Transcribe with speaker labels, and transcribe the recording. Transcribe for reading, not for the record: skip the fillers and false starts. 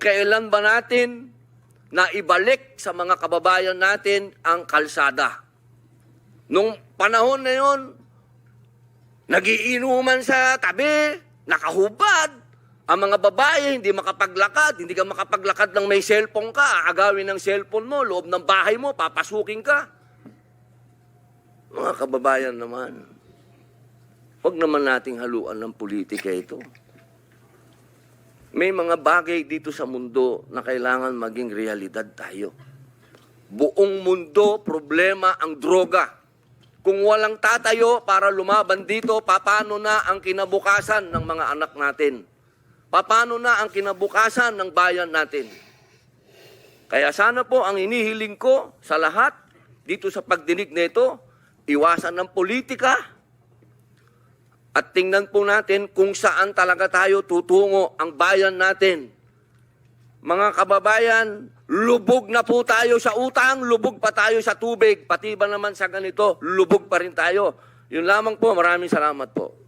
Speaker 1: Kailan ba natin na ibalik sa mga kababayan natin ang kalsada? Nung panahon na yon, nagiinuman sa tabi, nakahubad. Ang mga babae, hindi makapaglakad. Hindi ka makapaglakad ng may cellphone ka. Aagawin ng cellphone mo, loob ng bahay mo, papasukin ka. Mga kababayan naman, huwag naman nating haluan ng politika ito. May mga bagay dito sa mundo na kailangan maging realidad tayo. Buong mundo, problema ang droga. Kung walang tatayo para lumaban dito, paano na ang kinabukasan ng mga anak natin? Paano na ang kinabukasan ng bayan natin? Kaya sana po ang inihiling ko sa lahat dito sa pagdinig nito, iwasan ng politika at tingnan po natin kung saan talaga tayo tutungo ang bayan natin. Mga kababayan, lubog na po tayo sa utang, lubog pa tayo sa tubig, pati ba naman sa ganito, lubog pa rin tayo. Yun lamang po, maraming salamat po.